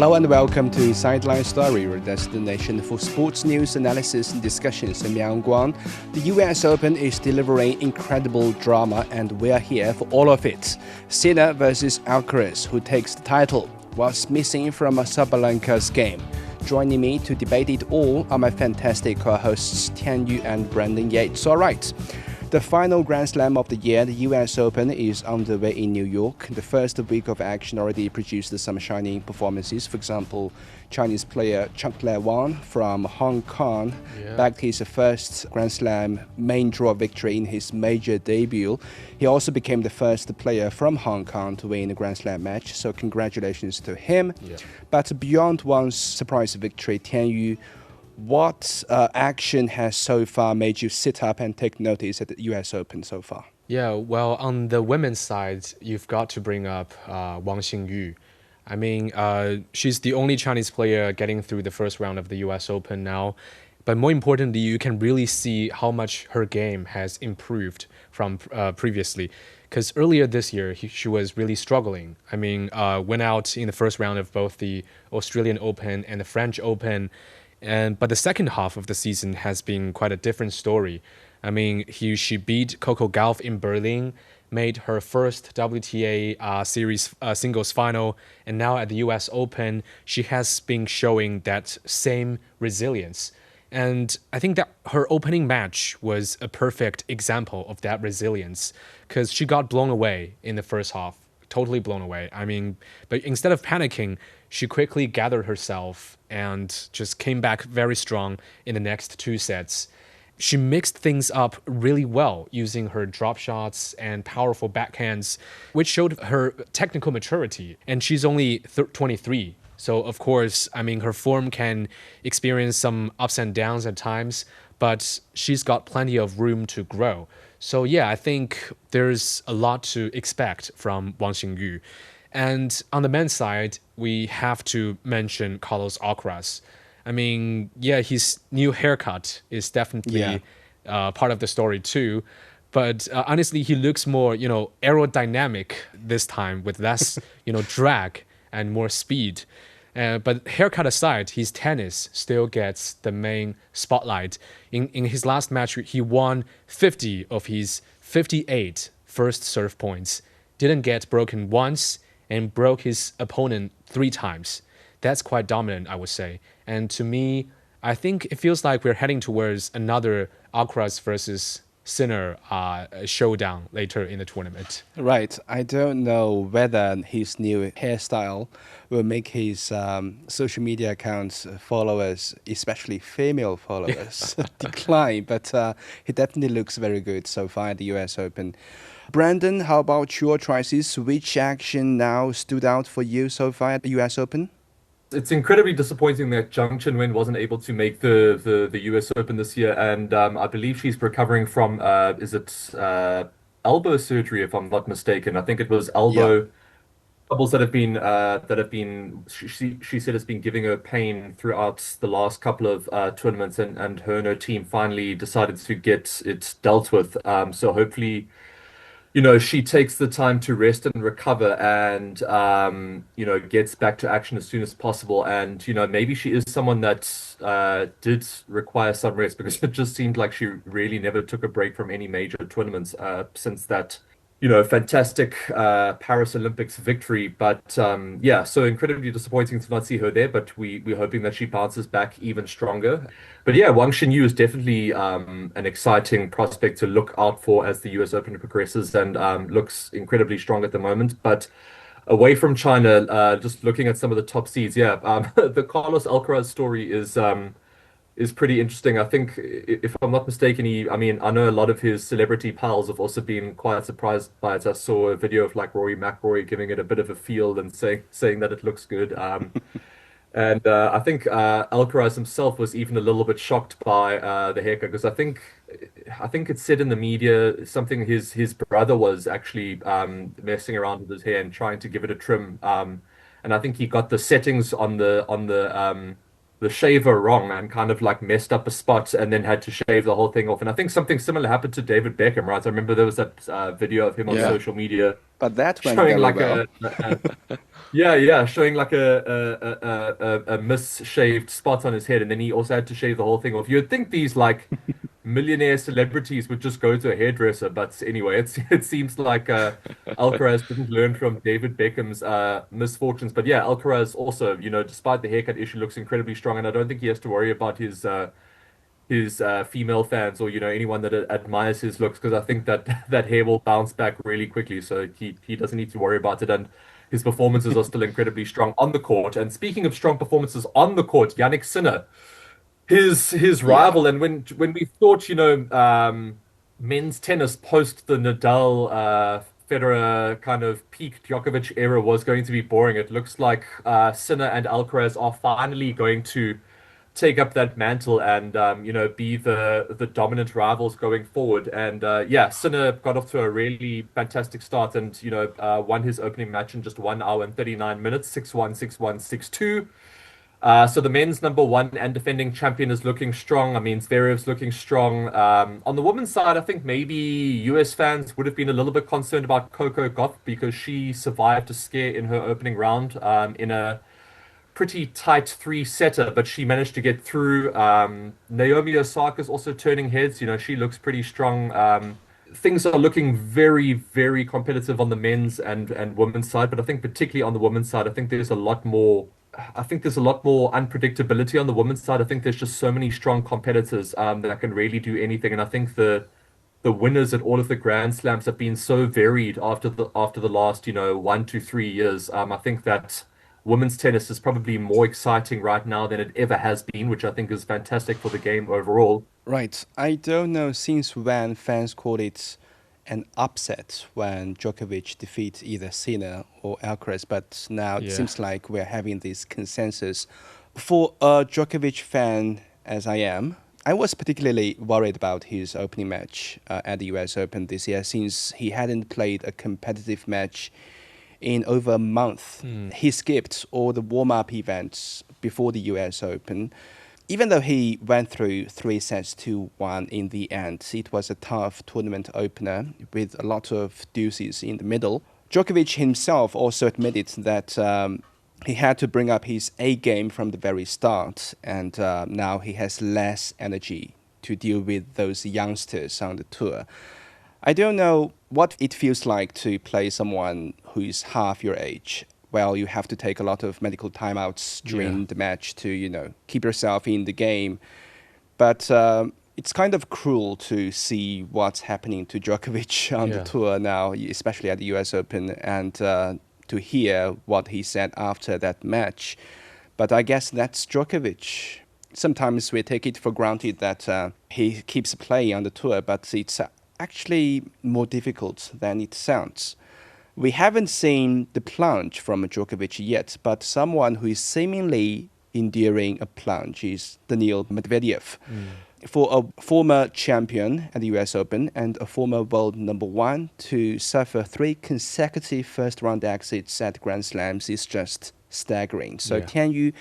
Hello and welcome to Sideline Story, your destination for sports news, analysis and discussions. I'm Yang Guang. The US Open is delivering incredible drama and we are here for all of it. Sinner versus Alcaraz, who takes the title, was missing from Sabalenka's game. Joining me to debate it all are my fantastic co-hosts Tian Yu and Brandon Yates. All right. The final Grand Slam of the year, the US Open, is underway in New York. The first week of action already produced some shining performances. For example, Chinese player Chen Wang from Hong Kong bagged his first Grand Slam main draw victory in his major debut. He also became the first player from Hong Kong to win a Grand Slam match, so congratulations to him. But beyond Wang's surprise victory, Tian Yu, what action has so far made you sit up and take notice at the US Open so far? Yeah, well, on the women's side, you've got to bring up Wang Xingyu. I mean, she's the only Chinese player getting through the first round of the US Open now. But more importantly, you can really see how much her game has improved from previously. Because earlier this year, she was really struggling. I mean, went out in the first round of both the Australian Open and the French Open. But the second half of the season has been quite a different story. I mean, she beat Coco Gauff in Berlin, made her first WTA series singles final, and now at the US Open, she has been showing that same resilience. And I think that her opening match was a perfect example of that resilience, because she got blown away in the first half. Totally blown away. I mean, but instead of panicking, she quickly gathered herself and just came back very strong in the next two sets. She mixed things up really well using her drop shots and powerful backhands, which showed her technical maturity. And she's only 23. So, of course, I mean, her form can experience some ups and downs at times, but she's got plenty of room to grow. So yeah, I think there's a lot to expect from Wang Xingyu. And on the men's side, we have to mention Carlos Alcaraz. I mean, yeah, his new haircut is definitely part of the story too. But honestly, he looks more, aerodynamic this time with less, drag and more speed. But haircut aside, his tennis still gets the main spotlight. In his last match, he won 50 of his 58 first serve points, didn't get broken once, and broke his opponent 3 times. That's quite dominant, I would say. And to me, I think it feels like we're heading towards another Alcaraz versus Sinner showdown later in the tournament. Right. I don't know whether his new hairstyle will make his social media accounts followers, especially female followers, decline. But he definitely looks very good so far at the US Open. Brandon, how about your choices? Which action now stood out for you so far at the US Open? It's incredibly disappointing that Zhang Qinwen wasn't able to make the US Open this year, and I believe she's recovering from elbow surgery, if I'm not mistaken. I think it was elbow troubles that have been she said has been giving her pain throughout the last couple of tournaments, and her and her team finally decided to get it dealt with. So hopefully, she takes the time to rest and recover and, gets back to action as soon as possible. And, maybe she is someone that did require some rest, because it just seemed like she really never took a break from any major tournaments since that, fantastic Paris Olympics victory. But so incredibly disappointing to not see her there, but we're hoping that she bounces back even stronger. But yeah, Wang Xinyu is definitely an exciting prospect to look out for as the US Open progresses, and looks incredibly strong at the moment. But away from China, just looking at some of the top seeds, the Carlos Alcaraz story is pretty interesting. I think, if I'm not mistaken, I know a lot of his celebrity pals have also been quite surprised by it. I saw a video of like Rory McIlroy giving it a bit of a feel and saying that it looks good. And I think Alcaraz himself was even a little bit shocked by the haircut, because I think it said in the media something his brother was actually messing around with his hair and trying to give it a trim. And I think he got the settings on the the shaver wrong and kind of like messed up a spot and then had to shave the whole thing off. And I think something similar happened to David Beckham, right? I remember there was that video of him on Yeah. social media But that went showing very like well. yeah, showing like a misshaved spot on his head, and then he also had to shave the whole thing off. You'd think these like millionaire celebrities would just go to a hairdresser, but anyway, it seems like Alcaraz didn't learn from David Beckham's misfortunes. But yeah, Alcaraz also, despite the haircut issue, looks incredibly strong, and I don't think he has to worry about his female fans or anyone that admires his looks because I think that that hair will bounce back really quickly. So he doesn't need to worry about it, and his performances are still incredibly strong on the court. And speaking of strong performances on the court, Yannick Sinner, his Yeah. rival, and when we thought men's tennis post the Nadal Federer kind of peak Djokovic era was going to be boring, it looks like Sinner and Alcaraz are finally going to take up that mantle and be the dominant rivals going forward. And yeah, Sinner got off to a really fantastic start and won his opening match in just 1 hour and 39 minutes, 6-1, 6-1, 6-2. So the men's number one and defending champion is looking strong. I mean, Zverev's looking strong. On the women's side, I think maybe US fans would have been a little bit concerned about Coco Gauff because she survived a scare in her opening round in a pretty tight three-setter, but she managed to get through. Naomi Osaka's also turning heads. She looks pretty strong. Things are looking very, very competitive on the men's and women's side, but I think particularly on the women's side, I think there's a lot more. I think there's a lot more unpredictability on the women's side. I think there's just so many strong competitors that can really do anything, and I think the winners at all of the Grand Slams have been so varied after the last 1 to 3 years. I think that women's tennis is probably more exciting right now than it ever has been, which I think is fantastic for the game overall. Right. I don't know since when fans called it an upset when Djokovic defeats either Sinner or Alcaraz, but now it Yeah. seems like we're having this consensus. For a Djokovic fan, as I am, I was particularly worried about his opening match at the US Open this year since he hadn't played a competitive match in over a month. He skipped all the warm-up events before the US Open. Even though he went through 3 sets to 1 in the end, it was a tough tournament opener with a lot of deuces in the middle. Djokovic himself also admitted that he had to bring up his A game from the very start, and now he has less energy to deal with those youngsters on the tour. I don't know what it feels like to play someone who is half your age. Well, you have to take a lot of medical timeouts during Yeah. the match to keep yourself in the game. But it's kind of cruel to see what's happening to Djokovic on the Yeah. tour now, especially at the US Open, and to hear what he said after that match. But I guess that's Djokovic. Sometimes we take it for granted that he keeps playing on the tour, but it's actually more difficult than it sounds. We haven't seen the plunge from Djokovic yet, but someone who is seemingly enduring a plunge is Daniil Medvedev. For a former champion at the US Open and a former world number one to suffer 3 consecutive first-round exits at Grand Slams is just staggering. So Yeah.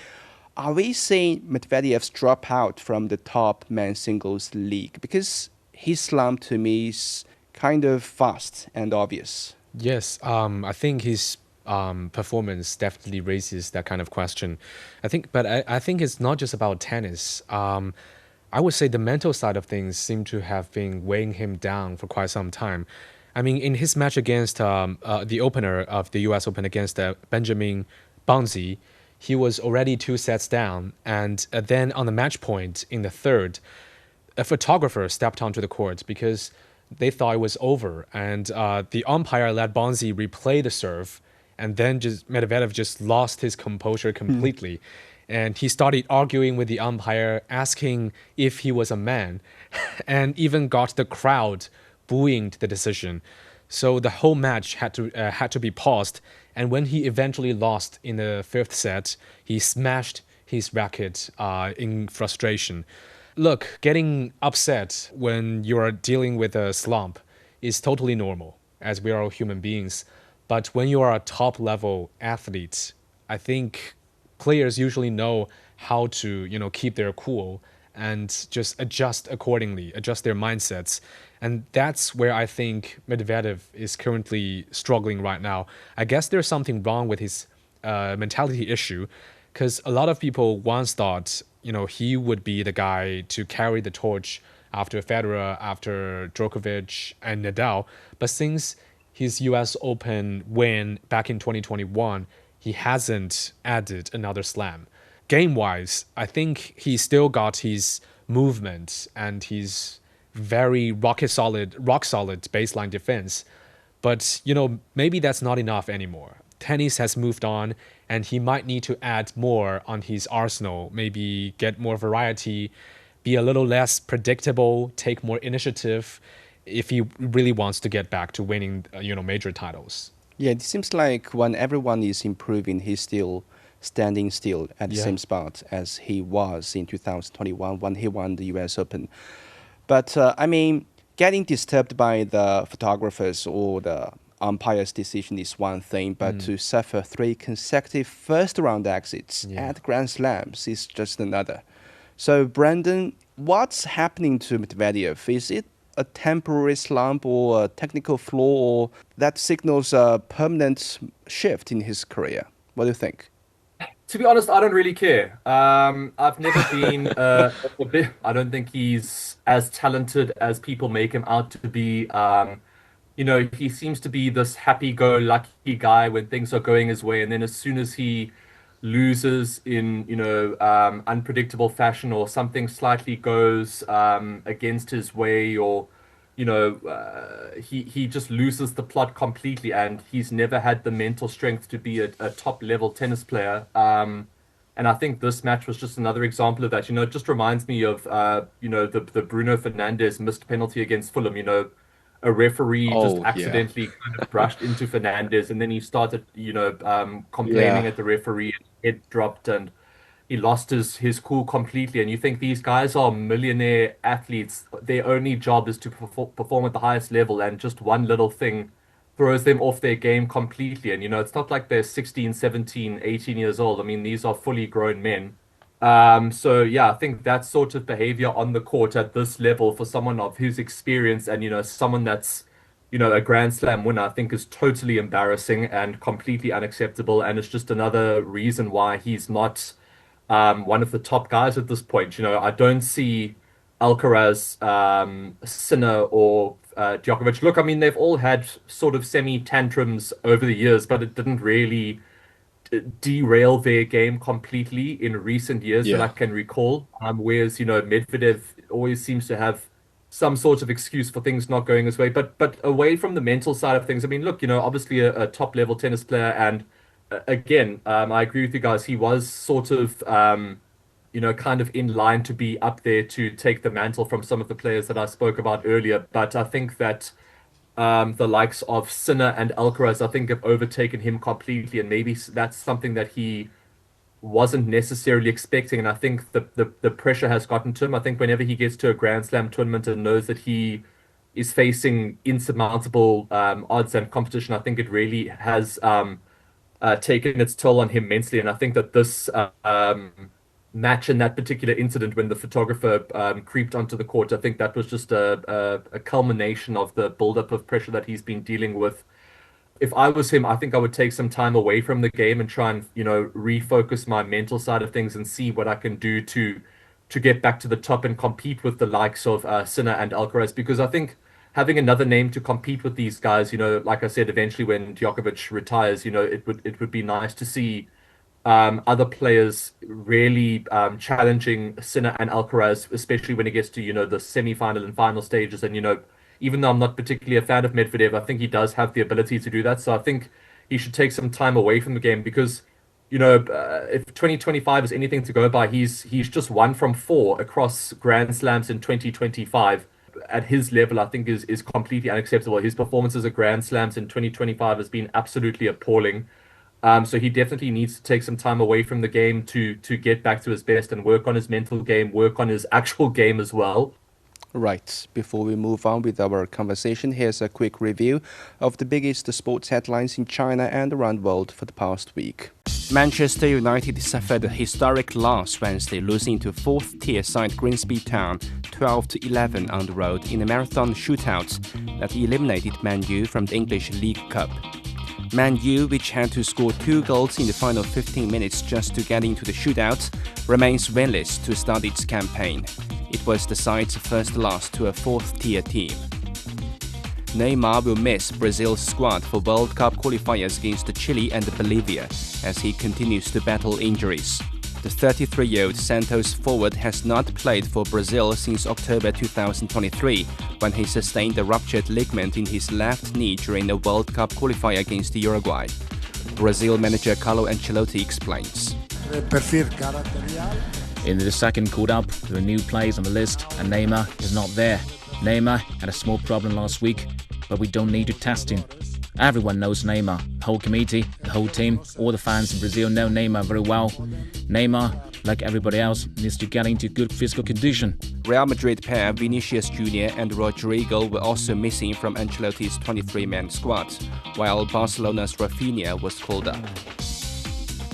are we seeing Medvedev's drop out from the top men's singles league? Because his slump to me is kind of fast and obvious. Yes, I think his performance definitely raises that kind of question. I think it's not just about tennis. I would say the mental side of things seem to have been weighing him down for quite some time. I mean, in his match against the opener of the U.S. Open against Benjamin Bonzi, he was already 2 sets down, and then on the match point in the third, a photographer stepped onto the court because they thought it was over, and the umpire let Bonzi replay the serve, and then just Medvedev just lost his composure completely, and he started arguing with the umpire, asking if he was a man, and even got the crowd booing the decision. So the whole match had to be paused, and when he eventually lost in the fifth set, he smashed his racket in frustration. Look, getting upset when you are dealing with a slump is totally normal, as we are all human beings. But when you are a top level athlete, I think players usually know how to, keep their cool and just adjust accordingly, adjust their mindsets. And that's where I think Medvedev is currently struggling right now. I guess there's something wrong with his mentality issue, because a lot of people once thought, he would be the guy to carry the torch after Federer, after Djokovic and Nadal. But since his US Open win back in 2021, he hasn't added another slam. Game-wise, I think he still got his movement and his very rock solid baseline defense. But, maybe that's not enough anymore. Tennis has moved on, and he might need to add more on his arsenal, maybe get more variety, be a little less predictable, take more initiative if he really wants to get back to winning, major titles. Yeah, it seems like when everyone is improving, he's still standing still at the same spot as he was in 2021 when he won the US Open. But, getting disturbed by the photographers or the umpire's decision is one thing, but to suffer 3 consecutive first-round exits at Grand Slams is just another. So, Brandon, what's happening to Medvedev? Is it a temporary slump or a technical flaw, or that signals a permanent shift in his career? What do you think? To be honest, I don't really care. I've never been a bit. I don't think he's as talented as people make him out to be. He seems to be this happy-go-lucky guy when things are going his way, and then as soon as he loses in, unpredictable fashion, or something slightly goes against his way, or he just loses the plot completely, and he's never had the mental strength to be a top level tennis player. And I think this match was just another example of that. It just reminds me of the Bruno Fernandes missed penalty against Fulham. A referee just accidentally kind of brushed into Fernandes, and then he started complaining at the referee, and head dropped, and he lost his cool completely. And you think these guys are millionaire athletes. Their only job is to perform at the highest level, and just one little thing throws them off their game completely. And, it's not like they're 16, 17, 18 years old. I mean, these are fully grown men. So, yeah, I think that sort of behavior on the court at this level for someone of his experience and, someone that's, a Grand Slam winner, I think is totally embarrassing and completely unacceptable. And it's just another reason why he's not one of the top guys at this point. I don't see Alcaraz, Sinner, or Djokovic. Look, I mean, they've all had sort of semi-tantrums over the years, but it didn't really derail their game completely in recent years that I can recall. Whereas, Medvedev always seems to have some sort of excuse for things not going his way. But away from the mental side of things, I mean, look, obviously a top-level tennis player, and again, I agree with you guys. He was sort of, kind of in line to be up there to take the mantle from some of the players that I spoke about earlier. But I think that the likes of Sinner and Alcaraz, I think, have overtaken him completely, and maybe that's something that he wasn't necessarily expecting. And I think the pressure has gotten to him. I think whenever he gets to a Grand Slam tournament and knows that he is facing insurmountable odds and competition, I think it really has taken its toll on him mentally. And I think that this match and that particular incident when the photographer creeped onto the court, I think that was just a culmination of the buildup of pressure that he's been dealing with. If I was him, I think I would take some time away from the game and try and, refocus my mental side of things and see what I can do to get back to the top and compete with the likes of Sinner and Alcaraz, because I think having another name to compete with these guys, like I said, eventually when Djokovic retires, it would be nice to see other players really challenging Sinner and Alcaraz, especially when it gets to, the semi-final and final stages. And, even though I'm not particularly a fan of Medvedev, I think he does have the ability to do that. So I think he should take some time away from the game because, if 2025 is anything to go by, he's just 1 from 4 across Grand Slams in 2025. At his level, I think is completely unacceptable. His performances at Grand Slams in 2025 has been absolutely appalling. So he definitely needs to take some time away from the game to get back to his best and work on his mental game, work on his actual game as well. Right. Before we move on with our conversation, here's a quick review of the biggest sports headlines in China and around the world for the past week. Manchester United suffered a historic loss Wednesday, losing to fourth-tier side Grimsby Town 12-11 on the road in a marathon shootout that eliminated Man U from the English League Cup. Man U, which had to score 2 goals in the final 15 minutes just to get into the shootout, remains winless to start its campaign. It was the side's first loss to a fourth-tier team. Neymar will miss Brazil's squad for World Cup qualifiers against Chile and Bolivia as he continues to battle injuries. The 33-year-old Santos forward has not played for Brazil since October 2023, when he sustained a ruptured ligament in his left knee during a World Cup qualifier against Uruguay. Brazil manager Carlo Ancelotti explains. In the second called up, there are new players on the list and Neymar is not there. Neymar had a small problem last week, but we don't need to test him. Everyone knows Neymar. The whole committee, the whole team, all the fans in Brazil know Neymar very well. Neymar, like everybody else, needs to get into good physical condition. Real Madrid pair Vinicius Jr. and Rodrigo were also missing from Ancelotti's 23-man squad, while Barcelona's Rafinha was called up.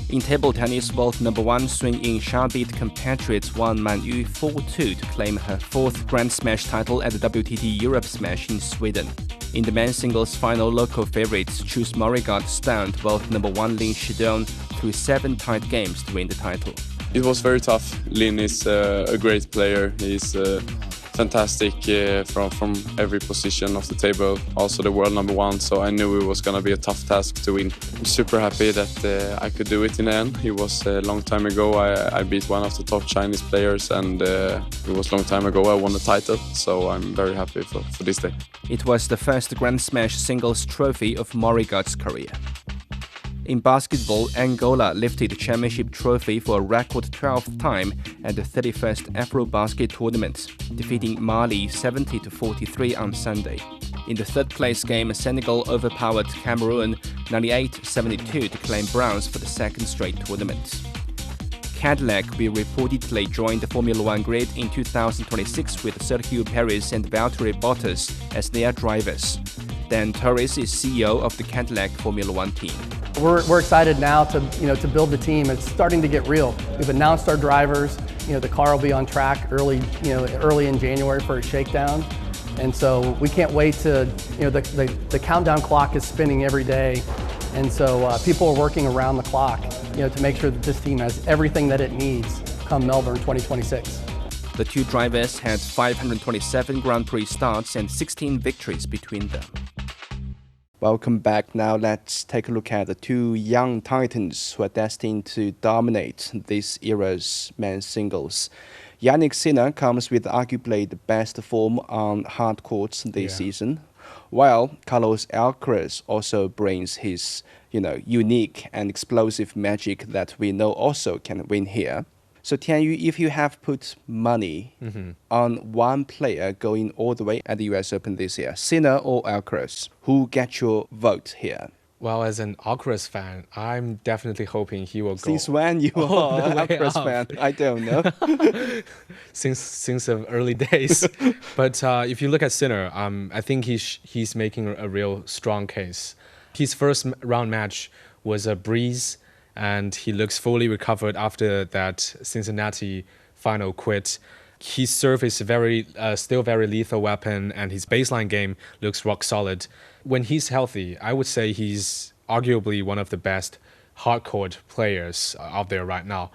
In table tennis, world number 1 Sun Ying beat compatriot Wang Manyu 4-2 to claim her 4th Grand Smash title at the WTT Europe Smash in Sweden. In the men's singles final, local favorites Chus Morigard stunned world number 1 Lin Shidong through 7 tight games to win the title. It was very tough. Lin is a great player. He's fantastic from every position of the table, also the world number 1, so I knew it was going to be a tough task to win. I'm super happy that I could do it in the end. It was a long time ago I beat one of the top Chinese players, and it was a long time ago I won the title, so I'm very happy for this day. It was the first Grand Smash singles trophy of Morigard's career. In basketball, Angola lifted the championship trophy for a record 12th time at the 31st Afro-Basket tournament, defeating Mali 70-43 on Sunday. In the third-place game, Senegal overpowered Cameroon 98-72 to claim bronze for the second straight tournament. Cadillac will reportedly join the Formula One grid in 2026 with Sergio Perez and Valtteri Bottas as their drivers. Dan Torres is CEO of the Cadillac Formula One team. We're excited now to build the team. It's starting to get real. We've announced our drivers. The car will be on track early in January for a shakedown, and so we can't wait to the countdown clock is spinning every day, and so people are working around the clock to make sure that this team has everything that it needs come Melbourne 2026. The two drivers had 527 Grand Prix starts and 16 victories between them. Welcome back. Now let's take a look at the two young titans who are destined to dominate this era's men's singles. Jannik Sinner comes with arguably the best form on hard courts this season, while Carlos Alcaraz also brings his unique and explosive magic that we know also can win here. So Tianyu, if you have put money on one player going all the way at the US Open this year, Sinner or Alcaraz, who gets your vote here? Well, as an Alcaraz fan, I'm definitely hoping he will go. Since when you are an Alcaraz fan? I don't know. since the early days. But if you look at Sinner, I think he's making a real strong case. His first round match was a breeze, and he looks fully recovered after that Cincinnati final quit. His serve is still very lethal weapon, and his baseline game looks rock solid. When he's healthy, I would say he's arguably one of the best hardcourt players out there right now.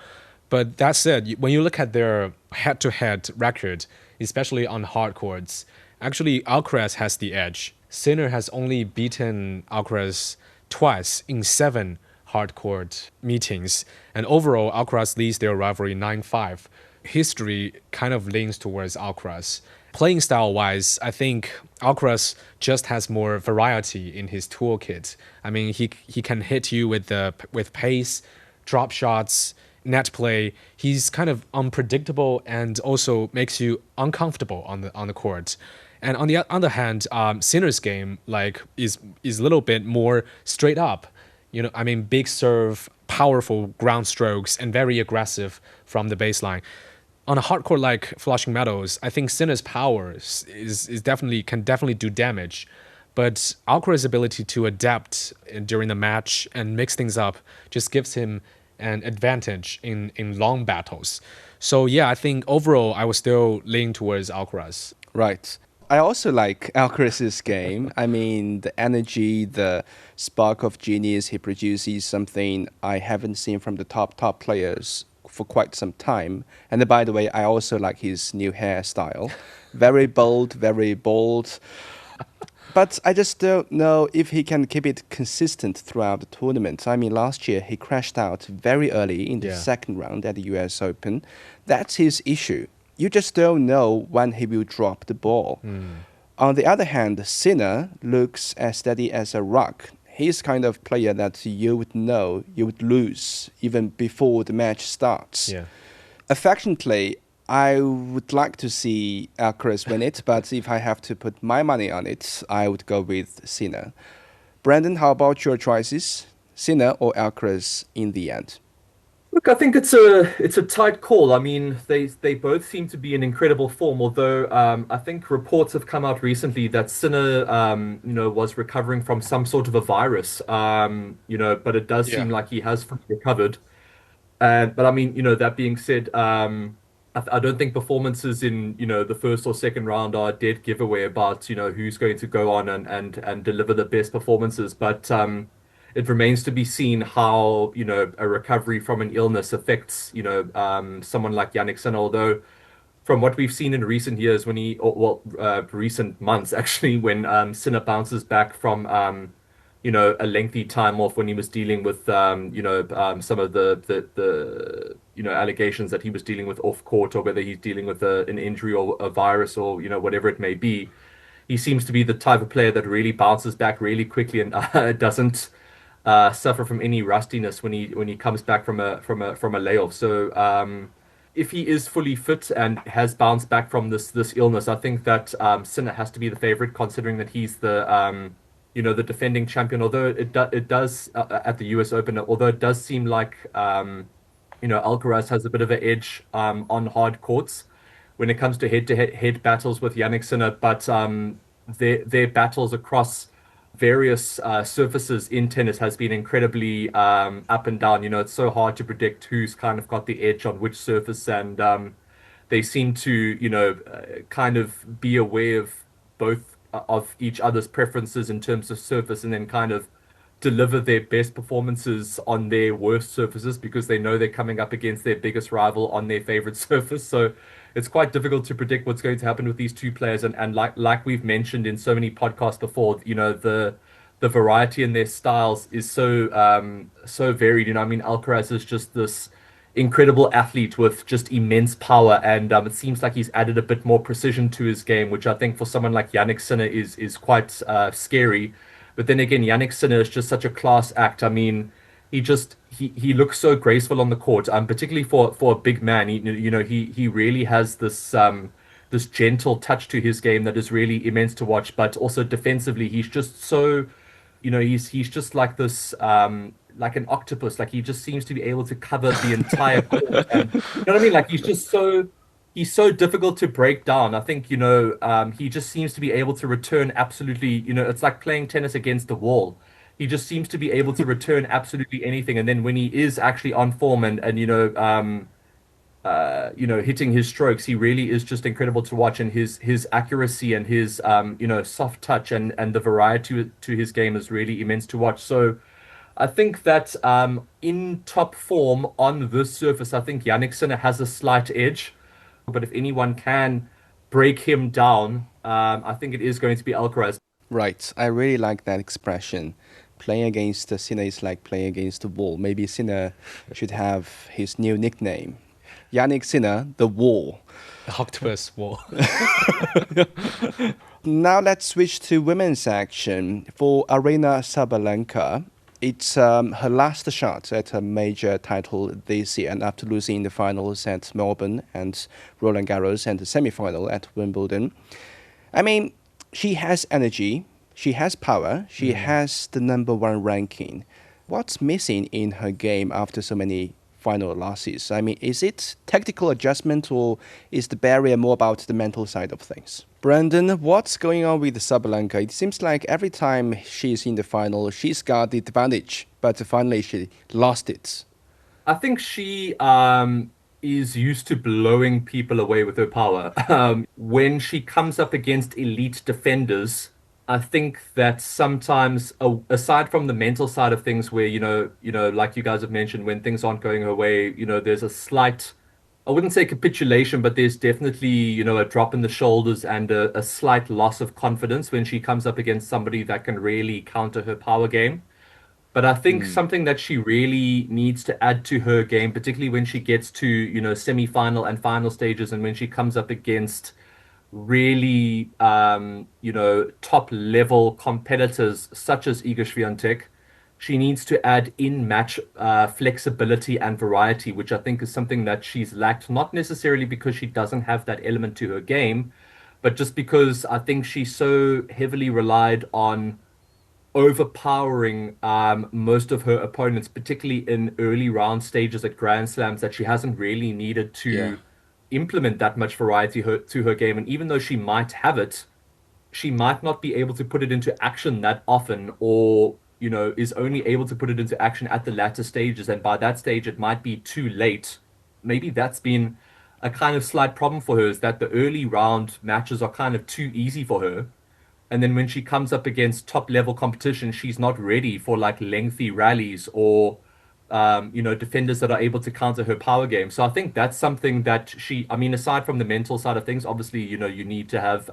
But that said, when you look at their head-to-head record, especially on hard courts, actually Alcaraz has the edge. Sinner has only beaten Alcaraz twice in 7 hardcourt meetings, and overall Alcaraz leads their rivalry 9-5. History kind of leans towards Alcaraz. Playing style-wise, I think Alcaraz just has more variety in his toolkit. I mean, he can hit you with pace, drop shots, net play. He's kind of unpredictable and also makes you uncomfortable on the court. And on the other hand, Sinner's game is a little bit more straight up. Big serve, powerful ground strokes, and very aggressive from the baseline. On a hard court like Flushing Meadows, I think Sinner's power can definitely do damage. But Alcaraz's ability to adapt during the match and mix things up just gives him an advantage in long battles. So yeah, I think overall I was still leaning towards Alcaraz. Right. I also like Alcaraz's game. I mean, the energy, the spark of genius he produces, something I haven't seen from the top players for quite some time. And by the way, I also like his new hairstyle. Very bold, very bold. But I just don't know if he can keep it consistent throughout the tournament. I mean, last year he crashed out very early in the second round at the US Open. That's his issue. You just don't know when he will drop the ball. On the other hand, Sinner looks as steady as a rock. He's kind of player that you would know you would lose even before the match starts. Yeah. Affectionately, I would like to see Alcaraz win it, but if I have to put my money on it, I would go with Sinner. Brandon, how about your choices? Sinner or Alcaraz in the end? Look, I think it's a tight call. I mean, they both seem to be in incredible form. Although I think reports have come out recently that Sinner, was recovering from some sort of a virus. But it does seem like he has fully recovered. But I mean, that being said, I don't think performances in the first or second round are a dead giveaway about who's going to go on and deliver the best performances. But it remains to be seen how a recovery from an illness affects someone like Jannik Sinner. Although from what we've seen in recent years, recent months actually, when Sinner bounces back from a lengthy time off when he was dealing with some of the allegations that he was dealing with off court, or whether he's dealing with an injury or a virus or whatever it may be. He seems to be the type of player that really bounces back really quickly and doesn't suffer from any rustiness when he comes back from a layoff. So if he is fully fit and has bounced back from this illness, I think that Sinner has to be the favorite, considering that he's the the defending champion. Although it does at the US Open, although it does seem like Alcaraz has a bit of an edge on hard courts when it comes to head battles with Jannik Sinner, but their battles across various surfaces in tennis has been incredibly up and down. It's so hard to predict who's kind of got the edge on which surface, and they seem to kind of be aware of both of each other's preferences in terms of surface, and then kind of deliver their best performances on their worst surfaces, because they know they're coming up against their biggest rival on their favorite surface. So it's quite difficult to predict what's going to happen with these two players. And like we've mentioned in so many podcasts before, the variety in their styles is so varied. I mean, Alcaraz is just this incredible athlete with just immense power, and it seems like he's added a bit more precision to his game, which I think for someone like Jannik Sinner is quite scary. But then again, Jannik Sinner is just such a class act. I mean, he looks so graceful on the court, particularly for a big man. He really has this this gentle touch to his game that is really immense to watch. But also defensively, he's just so, he's just like this like an octopus. Like, he just seems to be able to cover the entire court. And, you know what I mean? Like, he's so difficult to break down. I think, he just seems to be able to return absolutely, it's like playing tennis against the wall. He just seems to be able to return absolutely anything. And then when he is actually on form and hitting his strokes, he really is just incredible to watch. And his accuracy and his, soft touch and the variety to his game is really immense to watch. So I think that in top form on this surface, I think Jannik Sinner has a slight edge. But if anyone can break him down, I think it is going to be Alcaraz. Right. I really like that expression. Playing against Sinner is like playing against the wall. Maybe Sinner should have his new nickname. Jannik Sinner, the wall. Octopus wall. Now let's switch to women's action. For Aryna Sabalenka, it's her last shot at a major title this year, and after losing in the finals at Melbourne and Roland Garros and the semi-final at Wimbledon. I mean, she has energy, she has power, she has the #1 ranking. What's missing in her game after so many final losses. I mean, is it tactical adjustment or is the barrier more about the mental side of things? Brandon, what's going on with Sabalenka? It seems like every time she's in the final, she's got the advantage, but finally she lost it. I think she is used to blowing people away with her power. When she comes up against elite defenders, I think that sometimes, aside from the mental side of things, where like you guys have mentioned, when things aren't going her way, there's a slight, I wouldn't say capitulation, but there's definitely, a drop in the shoulders and a slight loss of confidence when she comes up against somebody that can really counter her power game. But I think something that she really needs to add to her game, particularly when she gets to, semi-final and final stages, and when she comes up against really, top level competitors such as Iga Swiatek, she needs to add in-match flexibility and variety, which I think is something that she's lacked, not necessarily because she doesn't have that element to her game, but just because I think she's so heavily relied on overpowering most of her opponents, particularly in early round stages at Grand Slams, that she hasn't really needed to implement that much variety to her game. And even though she might have it, she might not be able to put it into action that often, or is only able to put it into action at the latter stages. And by that stage, it might be too late. Maybe that's been a kind of slight problem for her, is that the early round matches are kind of too easy for her. And then when she comes up against top level competition, she's not ready for like lengthy rallies or, defenders that are able to counter her power game. So I think that's something that aside from the mental side of things, obviously, you need to have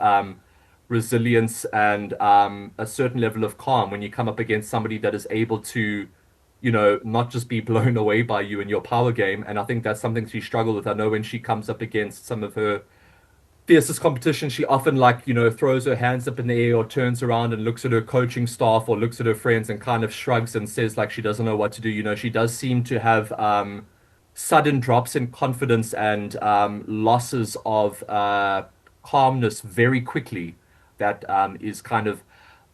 resilience and a certain level of calm when you come up against somebody that is able to, not just be blown away by you in your power game. And I think that's something she struggled with. I know when she comes up against some of her fiercest competition, she often throws her hands up in the air or turns around and looks at her coaching staff or looks at her friends and kind of shrugs and says like she doesn't know what to do. She does seem to have sudden drops in confidence and losses of calmness very quickly. That is kind of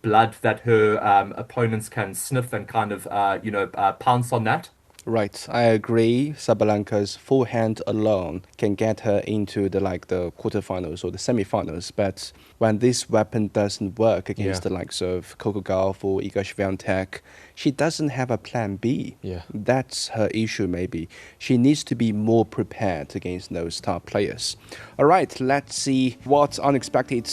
blood that her opponents can sniff and kind of pounce on that. Right, I agree. Sabalenka's forehand alone can get her into the quarterfinals or the semifinals. But when this weapon doesn't work against the likes of Coco Gauff or Iga Swiatek, she doesn't have a plan B. Yeah. That's her issue, maybe. She needs to be more prepared against those top players. All right, let's see what unexpected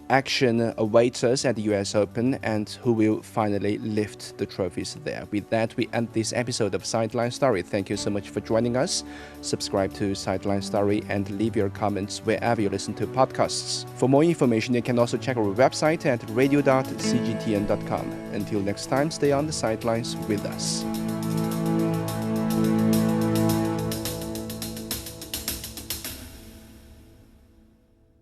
action awaits us at the US Open and who will finally lift the trophies there. With that, we end this episode of Sideline Story. Thank you so much for joining us. Subscribe to Sideline Story and leave your comments wherever you listen to podcasts. For more information, you can also check our website at radio.cgtn.com. Until next time, stay on the sidelines with us.